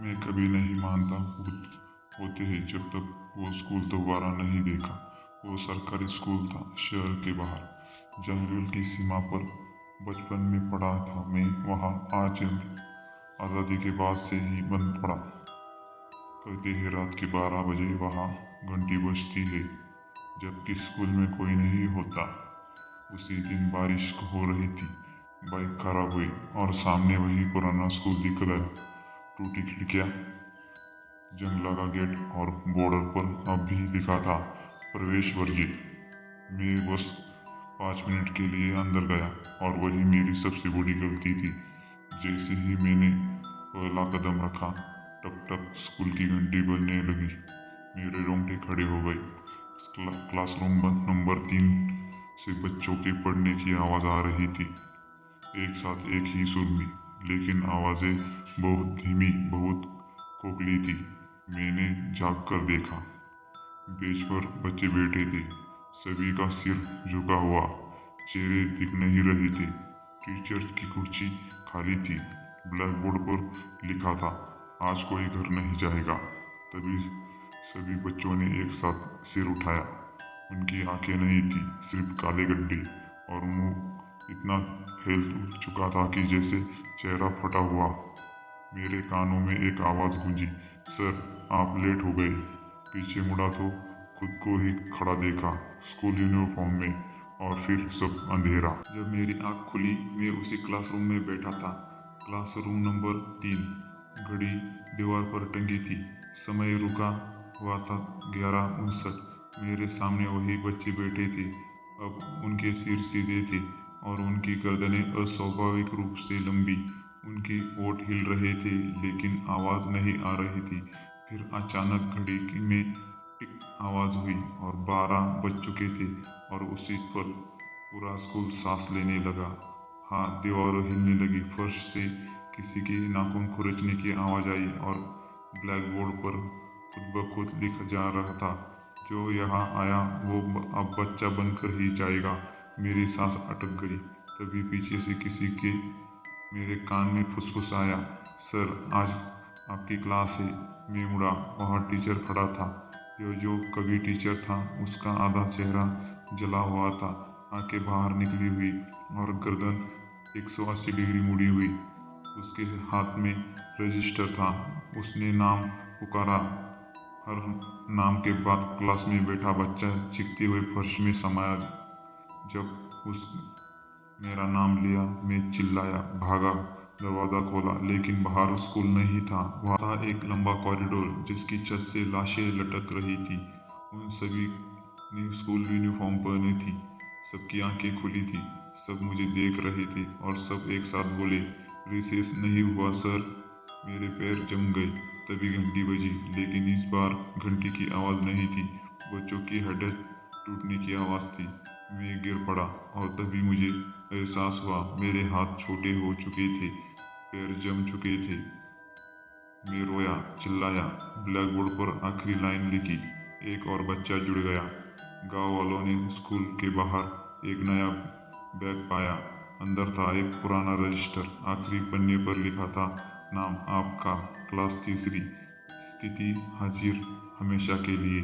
मैं कभी नहीं मानता भूत होते हैं जब तक वो स्कूल दोबारा नहीं देखा। वो सरकारी स्कूल था शहर के बाहर, जंगल की सीमा पर। बचपन में पढ़ा था मैं वहाँ। आज आज़ादी के बाद से ही बंद पड़ा। कहते हैं रात के 12 बजे वहाँ घंटी बजती है, जबकि स्कूल में कोई नहीं होता। उसी दिन बारिश हो रही थी, बाइक खराब हुई और सामने वही पुराना स्कूल दिख गया। टूटी खिड़कियाँ, जंग लगा गेट और बॉर्डर पर अब भी लिखा था प्रवेश वर्जित। मैं बस 5 मिनट के लिए अंदर गया और वही मेरी सबसे बड़ी गलती थी। जैसे ही मैंने पहला कदम रखा, टक टक स्कूल की घंटी बजने लगी। मेरे रोंगटे खड़े हो गए। क्लासरूम नंबर 3 से बच्चों के पढ़ने की आवाज़ आ रही थी, एक साथ एक ही सुर में, लेकिन आवाज़ें बहुत धीमी, बहुत खोखली थी। मैंने झाँक कर देखा। बेंच पर बच्चे बैठे थे, सभी का सिर झुका हुआ, चेहरे दिख नहीं रहे थे। टीचर की कुर्सी खाली थी। ब्लैक बोर्ड पर लिखा था, आज कोई घर नहीं जाएगा। तभी सभी बच्चों ने एक साथ सिर उठाया। उनकी आंखें नहीं थी, सिर्फ काले गड्ढे, और मुंह इतना फैल चुका था कि जैसे चेहरा फटा हुआ। मेरे कानों में एक आवाज़ गूंजी, सर आप लेट हो गए। पीछे मुड़ा तो खुद को ही खड़ा देखा, स्कूल यूनिफॉर्म में, और फिर सब अंधेरा। जब मेरी आंख खुली, मैं उसी क्लासरूम में बैठा था। Classroom number 3। घड़ी दीवार पर टंगी थी, समय रुका हुआ था 11:59। मेरे सामने वही बच्चे बैठे थे। अब उनके सिर सीधे थे और उनकी गर्दनें अस्वाभाविक रूप से लंबी। उनके होंठ हिल रहे थे, लेकिन आवाज़ नहीं आ रही थी। फिर अचानक घड़ी में टिक आवाज़ हुई और 12 बज चुके थे, और उसी पर पूरा स्कूल सांस लेने लगा। हाँ, दीवार हिलने लगी, फर्श से किसी के नाखून खुरचने की आवाज़ आई, और ब्लैक बोर्ड पर खुद ब खुद लिखा जा रहा था, जो यहाँ आया वो अब बच्चा बनकर ही जाएगा। मेरी सांस अटक गई। तभी पीछे से किसी के मेरे कान में फुसफुसाया, सर आज आपकी क्लास है। मैं मुड़ा, वहाँ टीचर खड़ा था। यह जो कभी टीचर था, उसका आधा चेहरा जला हुआ था, आंखें बाहर निकली हुई और गर्दन 180 डिग्री मुड़ी हुई। उसके हाथ में रजिस्टर था। उसने नाम पुकारा। हर नाम के बाद क्लास में बैठा बच्चा चीखते हुए फर्श में समाया। जब उस मेरा नाम लिया, मैं चिल्लाया, भागा, दरवाज़ा खोला, लेकिन बाहर स्कूल नहीं था। वहाँ था एक लंबा कॉरिडोर जिसकी छत से लाशें लटक रही थी। उन सभी ने स्कूल यूनिफॉर्म पहनी थी, सबकी आंखें खुली थी, सब मुझे देख रहे थे, और सब एक साथ बोले, रिसेस नहीं हुआ सर। मेरे पैर जम गए। तभी घंटी बजी, लेकिन इस बार घंटी की आवाज़ नहीं थी, बच्चों की हड्डियाँ टूटने की आवाज़ थी। मैं गिर पड़ा और तभी मुझे एहसास हुआ, मेरे हाथ छोटे हो चुके थे, पैर जम चुके थे। मैं रोया, चिल्लाया, ब्लैक बोर्ड पर आखिरी लाइन लिखी, एक और बच्चा जुड़ गया। गांव वालों ने स्कूल के बाहर एक नया बैग पाया। अंदर था एक पुराना रजिस्टर। आखिरी पन्ने पर लिखा था, नाम आपका, क्लास तीसरी, स्थिति हाजिर, हमेशा के लिए।